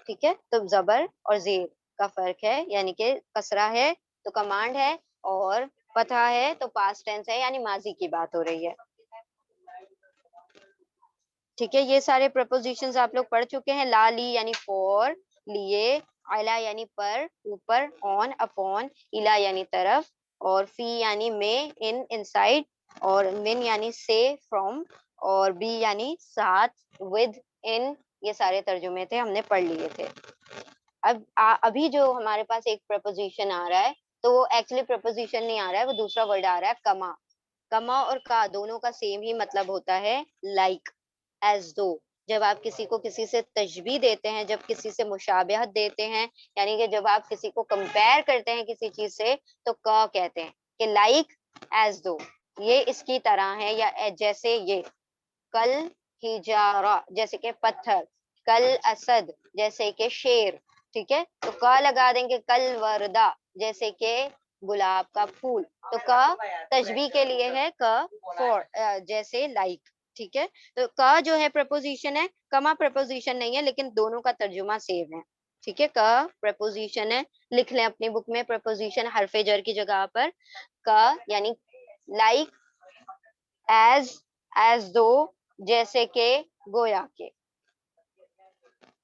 ٹھیک ہے، تو زبر اور زیر کا فرق ہے، یعنی کہ کسرہ ہے تو کمانڈ ہے، اور فتحہ ہے تو پاسٹ ٹینس ہے، یعنی ماضی کی بات ہو رہی ہے. ٹھیک ہے، یہ سارے پرپوزیشنز آپ لوگ پڑھ چکے ہیں. لا لی یعنی فور، لیے. علا یعنی پر، اوپر. آن اپون. الا یعنی طرف. اور فی یعنی میں، ان انسائڈ. اور من یعنی سے، فرام. اور بی یعنی ساتھ، ود، ان. یہ سارے ترجمے تھے، ہم نے پڑھ لیے تھے. اب ابھی جو ہمارے پاس ایک پرپوزیشن آ رہا ہے، تو وہ ایکچولی پرپوزیشن نہیں آ رہا ہے، وہ دوسرا ورڈ آ رہا ہے کما. کما اور کا دونوں کا سیم ہی مطلب ہوتا ہے لائک، ایز دو. جب آپ کسی کو کسی سے تشبیہ دیتے ہیں، جب کسی سے مشابہت دیتے ہیں، یعنی کہ جب آپ کسی کو کمپیئر کرتے ہیں کسی چیز سے، تو کا کہتے ہیں کہ لائک، ایز دو، یہ اس کی طرح ہے، یا جیسے یہ. کل ہجارہ جیسے کہ پتھر. کل اسد جیسے کہ شیر. ٹھیک ہے، تو کا لگا دیں گے. کل وردہ جیسے کہ گلاب کا پھول. تو کا تشبیہ کے لیے ہے، کا فور جیسے لائک. ٹھیک ہے، تو کا جو ہے پرپوزیشن ہے، کما پرپوزیشن نہیں ہے، لیکن دونوں کا ترجمہ سیم ہے. ٹھیک ہے، کا پرپوزیشن ہے، لکھ لیں اپنی بک میں پرپوزیشن حرف جر کی جگہ پر. کا یعنی لائک، ایز دو جیسے کہ، گویا کے.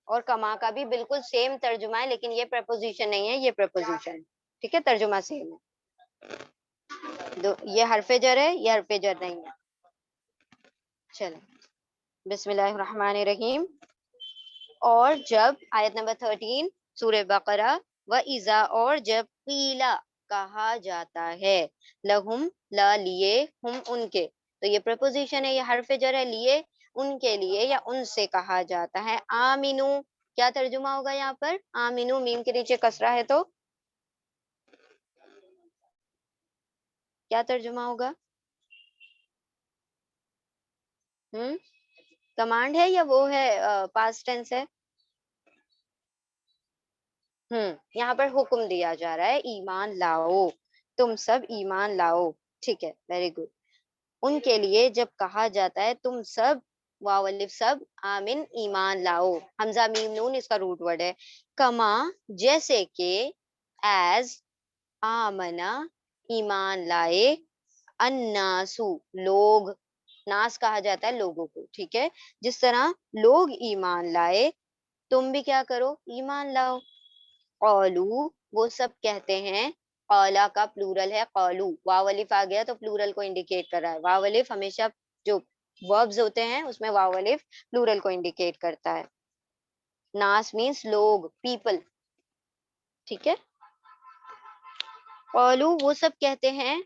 اور کما کا بھی بالکل سیم ترجمہ ہے، لیکن یہ پرپوزیشن نہیں ہے، یہ پرپوزیشن. ٹھیک ہے، ترجمہ سیم ہے. یہ حرف جر ہے، یہ حرف جر نہیں ہے. چلیں، بسم اللہ الرحمن الرحیم. اور جب، آیت نمبر 13 سورہ بقرہ. و اذا اور جب، قیلا کہا جاتا ہے. لہم لا لیے، ہم ان کے. تو یہ پرپوزیشن ہے، یہ حرف جر ہے. لیے ان کے لیے یا ان سے کہا جاتا ہے. آمینو کیا ترجمہ ہوگا یہاں پر؟ آمینو میم کے نیچے کسرہ ہے تو کیا ترجمہ ہوگا؟ کمانڈ ہے یا وہ ہے پاسٹ ٹینس ہے؟ یہاں پر حکم دیا جا رہا ہے ایمان لاؤ، تم سب ایمان لاؤ. ٹھیک ہے، ویری گڈ. ان کے لیے جب کہا جاتا ہے تم سب، واو الف سب، آمن ایمان لاؤ. حمزہ میم نون اس کا روٹ ورڈ ہے. کما جیسے کہ، ایز آمنا ایمان لائے. الناسو لوگ، ناس کہا جاتا ہے لوگوں کو. ٹھیک ہے، جس طرح لوگ ایمان لائے، تم بھی کیا کرو؟ ایمان لاؤ. قولو وہ سب کہتے ہیں. قولا کا پلورل ہے قولو. واو الف آ گیا تو پلورل کو انڈیکیٹ کر رہا ہے. واو الف ہمیشہ جو وربز ہوتے ہیں اس میں واو الف پلورل کو انڈیکیٹ کرتا ہے. ناس مینس لوگ، پیپل. ٹھیک ہے، قولو وہ سب کہتے ہیں.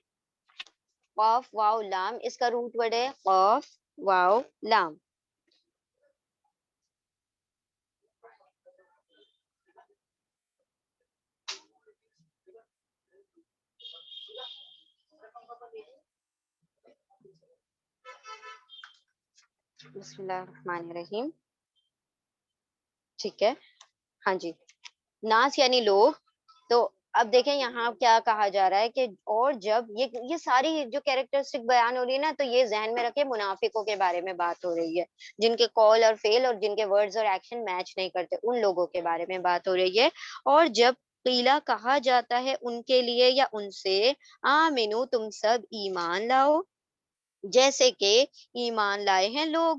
قاف واو لام اس کا روٹ ورڈ ہے قاف واو لام. بسم اللہ الرحمن الرحیم. ٹھیک ہے، ہاں جی. ناس یعنی لوگ. تو اب دیکھیں یہاں کیا کہا جا رہا ہے کہ اور جب یہ ساری جو کیریکٹرسٹک بیان ہو رہی ہے نا، تو یہ ذہن میں رکھے منافقوں کے بارے میں بات ہو رہی ہے، جن کے کال اور فیل اور جن کے ورڈز اور ایکشن میچ نہیں کرتے، ان لوگوں کے بارے میں بات ہو رہی ہے. اور جب قیلا کہا جاتا ہے ان کے لیے یا ان سے، آمنو تم سب ایمان لاؤ، جیسے کہ ایمان لائے ہیں لوگ.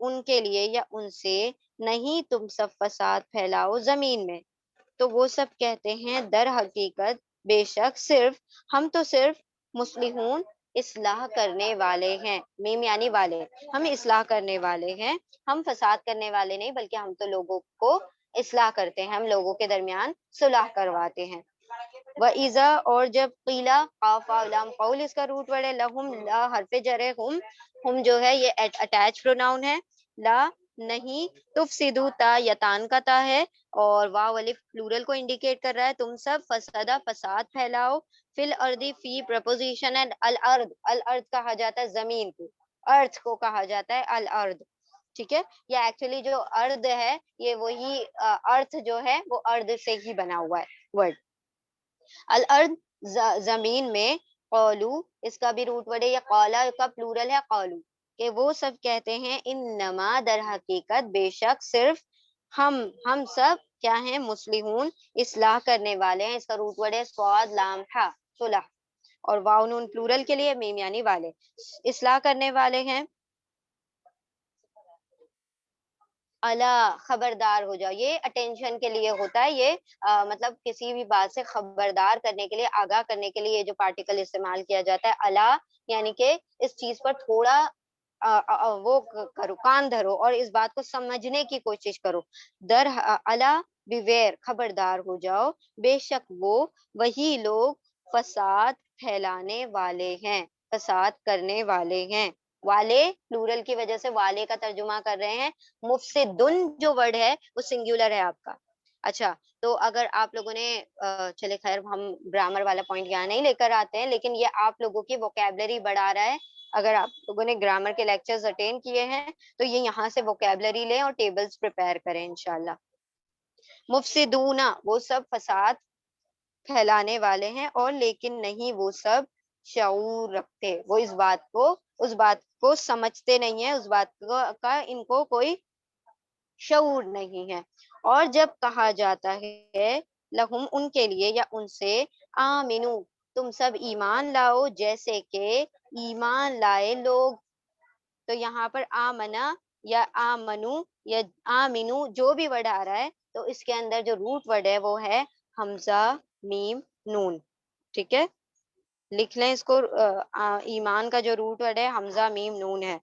ان کے لیے یا ان سے نہیں تم سب فساد پھیلاؤ زمین میں. تو وہ سب کہتے ہیں در حقیقت بے شک ہم تو صرف مصلحون اصلاح کرنے والے ہیں. میم یعنی والے, ہم اصلاح کرنے والے ہیں, ہم فساد کرنے والے نہیں بلکہ ہم تو لوگوں کو اصلاح کرتے ہیں, ہم لوگوں کے درمیان صلح کرواتے ہیں. وَإِذَا اور جب قیلا قاف لام قول اس کا روٹ ورڈ ہے, لہم لا حرف جر ہے, ہم جو ہے یہ اٹیچ پروناؤن ہے, لا نہیں, تفسدو تا یتان کا تا ہے, اور واو الف پلورل کو انڈیکیٹ کر رہا ہے, تم سب فسادہ فساد پھیلاؤ, فی الارض فی پرپوزیشن ہے, الارض الارض کہا جاتا ہے زمین کو, ارتھ کو کہا جاتا ہے الارض, ٹھیک ہے. یا ایکچولی جو ارض ہے یہ وہی ارتھ جو ہے وہ ارض سے ہی بنا ہوا ہے ورڈ. الارض زمین میں, قولو اس کا بھی روٹ ورڈ ہے, یا قولا کا پلورل ہے قولو, کہ وہ سب کہتے ہیں انما در حقیقت بے شک صرف ہم سب کیا ہیں, مصلحون اصلاح کرنے والے ہیں. اس کا روٹ ورڈ ہے صاد لام تھا صلح, اور واو نون پلورل کے لیے, میم یعنی والے, اصلاح کرنے والے ہیں. الا خبردار ہو جاؤ, یہ اٹینشن کے لیے ہوتا ہے, یہ مطلب کسی بھی بات سے خبردار کرنے کے لیے, آگاہ کرنے کے لیے جو پارٹیکل استعمال کیا جاتا ہے. الا یعنی کہ اس چیز پر تھوڑا وہ کرو, کان دھرو اور اس بات کو سمجھنے کی کوشش کرو. الا بیویر خبردار ہو جاؤ, بے شک وہ وہی لوگ فساد پھیلانے والے ہیں, فساد کرنے والے ہیں. والے پلورل کی وجہ سے والے کا ترجمہ کر رہے ہیں. مفسدن جو ورڈ ہے وہ سنگولر ہے آپ کا. اچھا, تو اگر آپ لوگوں نے چلے خیر ہم گرامر والا پوائنٹ یہاں نہیں لے کر آتے ہیں, لیکن یہ آپ لوگوں کی ووکیبلری بڑھا رہا ہے. اگر آپ لوگوں نے گرامر کے لیکچرز اٹینڈ کیے ہیں تو یہ یہاں سے ووکیبلری لیں اور ٹیبلز پریپیئر کریں انشاءاللہ. مفسدون وہ سب فساد پھیلانے والے ہیں, اور لیکن نہیں وہ سب شعور رکھتے, وہ اس بات کو سمجھتے نہیں ہیں, اس بات کا ان کو کوئی شعور نہیں ہے. اور جب کہا جاتا ہے لہم ان کے لیے یا ان سے, آمنو تم سب ایمان لاؤ جیسے کہ ایمان لائے لوگ. تو یہاں پر آمنا یا آمنو یا آمنو جو بھی ورڈ آ رہا ہے تو اس کے اندر جو روٹ ورڈ ہے وہ ہے حمزہ میم نون, ٹھیک ہے. لکھ لیں اس کو, ایمان کا جو روٹ ورڈ ہے حمزہ میم نون ہے.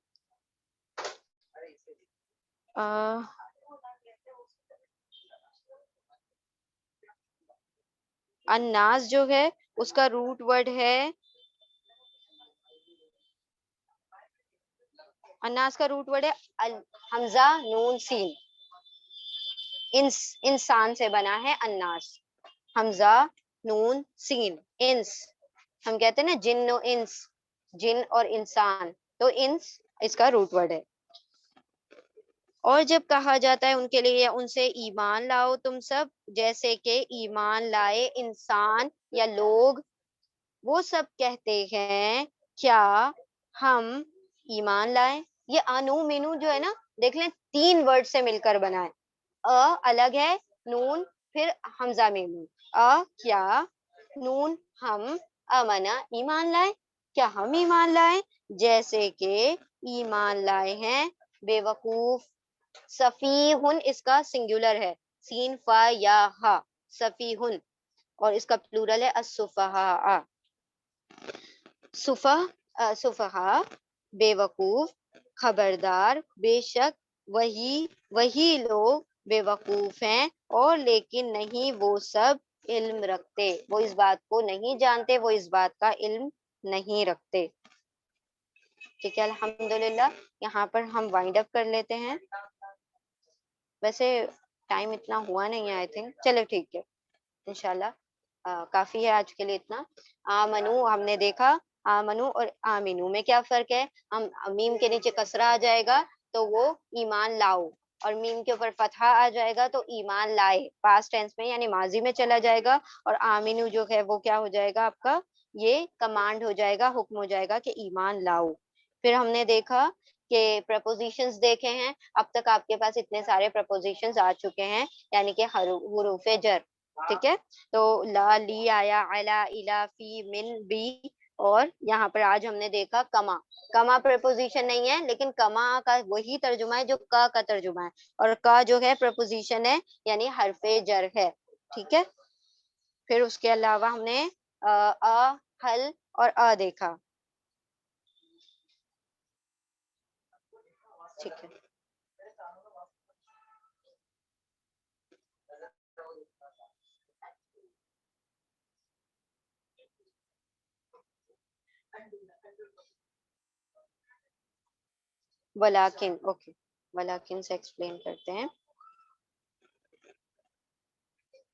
الناس جو ہے اس کا روٹ ورڈ ہے, الناس کا روٹ ورڈ ہے حمزہ نون سین, انسان سے بنا ہے الناس, حمزہ نون سین انس. ہم کہتے ہیں نا جن و انس, جن اور انسان, تو انس اس کا روٹ ورڈ ہے. اور جب کہا جاتا ہے ان کے لیے یا ان سے ایمان لاؤ تم سب, جیسے کہ ایمان لائے انسان یا لوگ, وہ سب کہتے ہیں کیا ہم ایمان لائیں. یہ انو مینو جو ہے نا, دیکھ لیں 3 ورڈ سے مل کر بنا ہے. الگ ہے, نون پھر حمزہ میم, کیا, نون ہم, امنا ایمان لائے, کیا ہم ایمان لائیں, جیسے کہ ایمان لائے ہیں بے وقوف. سفیہن اس کا سنگولر ہے, سین فا یا ہا, سفیہن, اور اس کا پلورل ہے السفہاء. سفہاء بے وقوف, خبردار بے شک وہی لوگ بے وقوف ہیں, اور لیکن نہیں وہ سب علم رکھتے, وہ اس بات کو نہیں جانتے, وہ اس بات کا علم نہیں رکھتے. ٹھیک ہے, الحمدللہ یہاں پر ہم وائنڈ اپ کر لیتے ہیں. ویسے ٹائم اتنا ہوا نہیں ہے آئی تھنک, چلو ٹھیک ہے انشاءاللہ کافی ہے آج کے لیے اتنا. آمنو ہم نے دیکھا, آمنو اور آمنو میں کیا فرق ہے. ہم میم کے نیچے کسرہ آ جائے گا تو وہ ایمان لاؤ, اور میم کے اوپر فتحہ آ جائے گا تو ایمان لائے, پاسٹ ٹینس میں یعنی ماضی میں چلا جائے گا, اور آمنو جو ہے وہ کیا ہو جائے گا آپ کا, یہ کمانڈ ہو جائے گا, حکم ہو جائے گا کہ ایمان لاؤ. پھر ہم نے دیکھا کہ پریپوزیشنز دیکھے ہیں, اب تک آپ کے پاس اتنے سارے پریپوزیشنز آ چکے ہیں, یعنی کہ حروف جر, ٹھیک ہے. تو لا, لی, آیا, علا, الا, فی, من, بی, اور یہاں پر آج ہم نے دیکھا کما. کما پریپوزیشن نہیں ہے لیکن کما کا وہی ترجمہ ہے جو کا ترجمہ ہے, اور کا جو ہے پریپوزیشن ہے یعنی حرف جر ہے. ٹھیک ہے, پھر اس کے علاوہ ہم نے حل اور دیکھا. ٹھیک ہے, ولیکن اوکے, ولیکن سے ایکسپلین کرتے ہیں.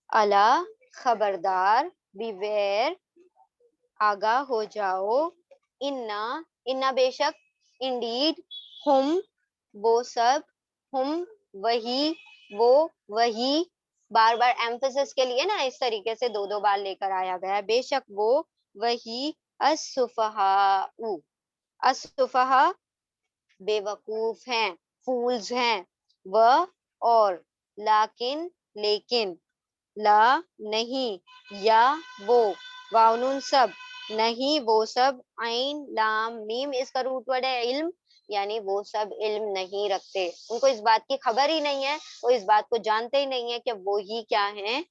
الا خبردار, بیویئر آگاہ ہو جاؤ, انا بے شک, انڈیڈ ہم وہ سب, ہم وہی, وہ وہی, بار بار ایمفسس کے لیے نا اس طریقے سے دو بار لے کر آیا گیا ہے. بے شک وہ وہی, السفہاء, السفہاء بے وقوف ہیں, فولز ہیں, وہ اور, لیکن لیکن, لا نہیں, یا وہ, واؤن سب, نہیں وہ سب, عین لام میم اس کا روٹ ورڈ ہے علم, یعنی وہ سب علم نہیں رکھتے, ان کو اس بات کی خبر ہی نہیں ہے, وہ اس بات کو جانتے ہی نہیں ہے کہ وہی کیا ہیں,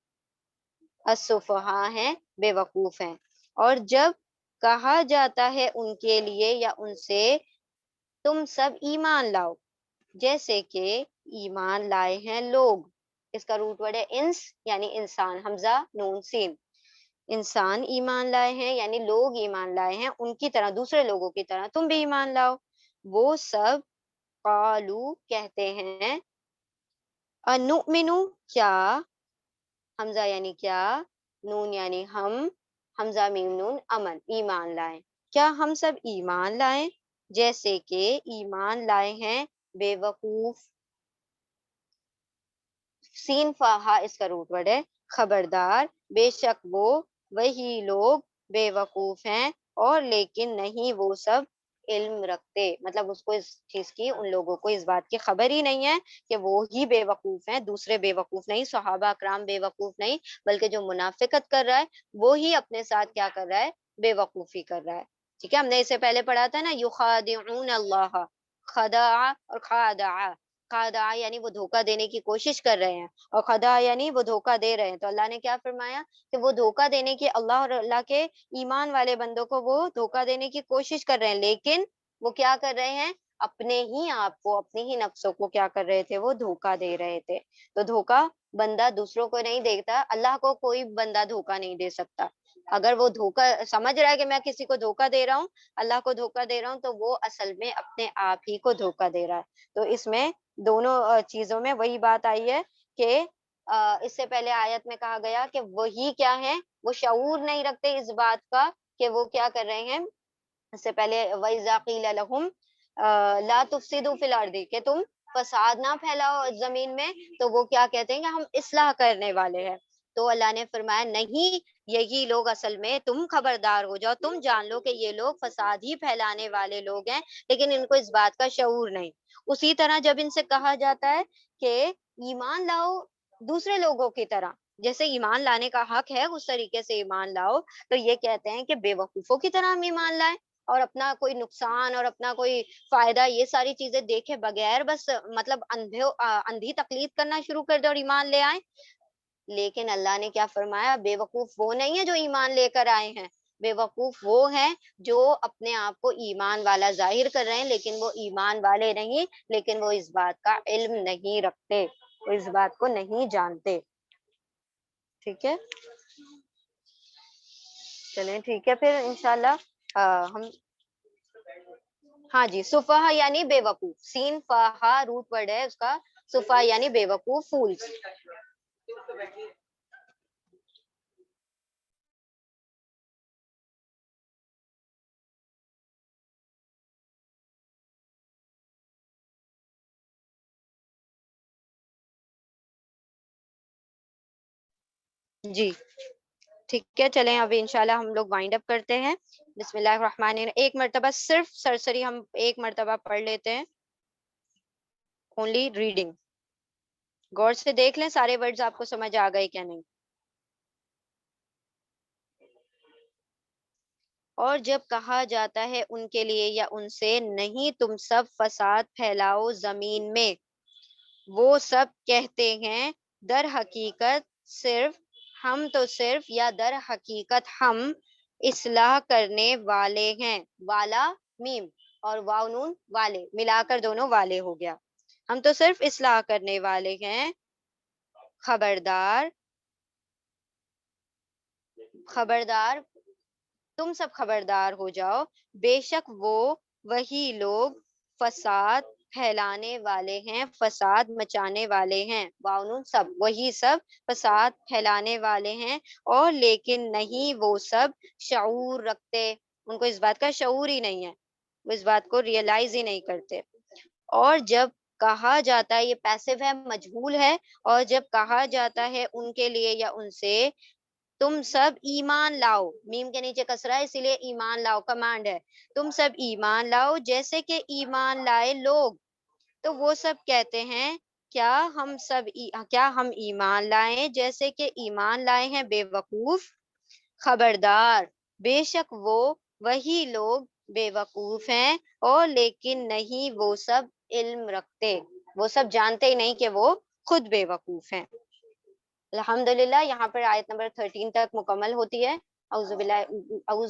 السفہاء ہیں, بے وقوف ہیں. اور جب کہا جاتا ہے ان کے لیے یا ان سے تم سب ایمان لاؤ, جیسے کہ ایمان لائے ہیں لوگ, اس کا روٹ ورڈ ہے انس یعنی انسان, حمزہ نون سین, انسان ایمان لائے ہیں یعنی لوگ ایمان لائے ہیں, ان کی طرح, دوسرے لوگوں کی طرح تم بھی ایمان لاؤ. وہ سب قالو کہتے ہیں, انؤمنو کیا, حمزہ یعنی کیا, نون یعنی ہم, حمزہ میم نون امن, ایمان لائیں, کیا ہم سب ایمان لائیں, جیسے کہ ایمان لائے ہیں بے وقوف, سین فاہا اس کا روٹ ورڈ ہے, خبردار, بے شک وہ وہی لوگ بے وقوف ہیں, اور لیکن نہیں وہ سب علم رکھتے, مطلب اس کو اس چیز کی, ان لوگوں کو اس بات کی خبر ہی نہیں ہے کہ وہ ہی بے وقوف ہیں, دوسرے بے وقوف نہیں, صحابہ اکرام بے وقوف نہیں, بلکہ جو منافقت کر رہا ہے وہی اپنے ساتھ کیا کر رہا ہے, بے وقوفی کر رہا ہے. ٹھیک ہے, ہم نے اسے پہلے پڑھا تھا نا, یخادعون اللہ, خدع اور خادع, خادع یعنی وہ دھوکہ دینے کی کوشش کر رہے ہیں, اور خدع یعنی وہ دھوکہ دے رہے ہیں. تو اللہ نے کیا فرمایا کہ وہ دھوکہ دینے کی, اللہ اور اللہ کے ایمان والے بندوں کو وہ دھوکہ دینے کی کوشش کر رہے ہیں, لیکن وہ کیا کر رہے ہیں, اپنے ہی آپ کو, اپنی ہی نفسوں کو کیا کر رہے تھے, وہ دھوکہ دے رہے تھے. تو دھوکہ بندہ دوسروں کو نہیں دیتا, اللہ کو کوئی بندہ دھوکہ نہیں دے سکتا. اگر وہ دھوکہ سمجھ رہا ہے کہ میں کسی کو دھوکہ دے رہا ہوں, اللہ کو دھوکہ دے رہا ہوں, تو وہ اصل میں اپنے آپ ہی کو دھوکہ دے رہا ہے. تو اس میں دونوں چیزوں میں وہی بات آئی ہے کہ اس سے پہلے آیت میں کہا گیا کہ وہی کیا ہے, وہ شعور نہیں رکھتے اس بات کا کہ وہ کیا کر رہے ہیں. اس سے پہلے وَإِذَا قِيلَ لَهُمْ لَا تُفْسِدُوا فِي الْأَرْضِ, کہ تم فساد نہ پھیلاؤ زمین میں, تو وہ کیا کہتے ہیں کہ ہم اصلاح کرنے والے ہیں. تو اللہ نے فرمایا نہیں, یہی لوگ اصل میں, تم خبردار ہو جاؤ, تم جان لو کہ یہ لوگ فساد ہی پھیلانے والے لوگ ہیں, لیکن ان کو اس بات کا شعور نہیں. اسی طرح جب ان سے کہا جاتا ہے کہ ایمان لاؤ دوسرے لوگوں کی طرح, جیسے ایمان لانے کا حق ہے اس طریقے سے ایمان لاؤ, تو یہ کہتے ہیں کہ بے وقوفوں کی طرح ہم ایمان لائیں, اور اپنا کوئی نقصان اور اپنا کوئی فائدہ یہ ساری چیزیں دیکھے بغیر بس مطلب اندھی تقلید کرنا شروع کر دے اور ایمان لے آئیں. لیکن اللہ نے کیا فرمایا, بے وقوف وہ نہیں ہے جو ایمان لے کر آئے ہیں, بے وقوف وہ ہیں جو اپنے آپ کو ایمان والا ظاہر کر رہے ہیں, لیکن وہ ایمان والے نہیں, لیکن وہ اس بات کا علم نہیں رکھتے, وہ اس بات کو نہیں جانتے. ٹھیک ہے, چلیں ٹھیک ہے پھر انشاءاللہ ہم, ہاں جی, سفہا یعنی بے وقوف, سین فہا روٹ ورڈ ہے اس کا, سفہا یعنی بے وقوف, فولس. جی ٹھیک ہے, چلیں ابھی انشاءاللہ ہم لوگ وائنڈ اپ کرتے ہیں. بسم اللہ الرحمن الرحیم, ایک مرتبہ صرف سرسری ہم ایک مرتبہ پڑھ لیتے ہیں, اونلی ریڈنگ. غور سے دیکھ لیں سارے ورڈز آپ کو سمجھ آ گئے کیا نہیں. اور جب کہا جاتا ہے ان کے لیے یا ان سے نہیں تم سب فساد پھیلاؤ زمین میں، وہ سب کہتے ہیں در حقیقت صرف ہم تو صرف یا در حقیقت ہم اصلاح کرنے والے ہیں، والا میم اور واو نون والے ملا کر دونوں والے ہو گیا، ہم تو صرف اصلاح کرنے والے ہیں، خبردار خبردار تم سب خبردار ہو جاؤ، بے شک وہ وہی لوگ فساد پھیلانے والے ہیں، فساد مچانے والے ہیں، واؤن سب وہی سب فساد پھیلانے والے ہیں، اور لیکن نہیں وہ سب شعور رکھتے، ان کو اس بات کا شعور ہی نہیں ہے، وہ اس بات کو ریئلائز ہی نہیں کرتے۔ اور جب کہا جاتا ہے، یہ پیسو ہے، مجہول ہے، اور جب کہا جاتا ہے ان کے لیے یا ان سے تم سب ایمان لاؤ، میم کے نیچے کسرہ ہے اسی لیے ایمان لاؤ کمانڈ ہے، تم سب ایمان لاؤ جیسے کہ ایمان لائے لوگ، تو وہ سب کہتے ہیں کیا ہم ایمان لائیں جیسے کہ ایمان لائے ہیں بے وقوف، خبردار بے شک وہ وہی لوگ بے وقوف ہیں، اور لیکن نہیں وہ سب علم رکھتے، وہ سب جانتے ہی نہیں کہ وہ خود بے وقوف ہیں۔ الحمدللہ یہاں پر آیت نمبر 13 تک مکمل ہوتی ہے۔ اعوذ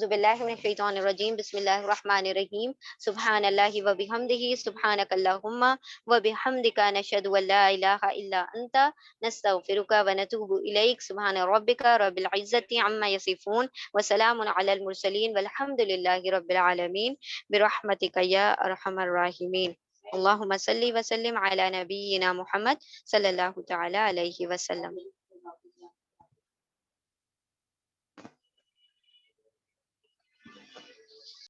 باللہ من الشیطان الرجیم، بسم اللہ الرحمن الرحیم، سبحان اللہ و بحمدہ، سبحانک اللہم و بحمدک، نشہد ان لا الہ الا انت، نستغفرک و نتوب الیک، سبحان ربک رب العزت عما یصفون، وسلام علی المرسلین، والحمد للہ رب العالمین، برحمتک یا ارحم الراحمین۔ اللہم صلی وسلم علی نبینا محمد صلی اللہ تعالی علیہ وسلم۔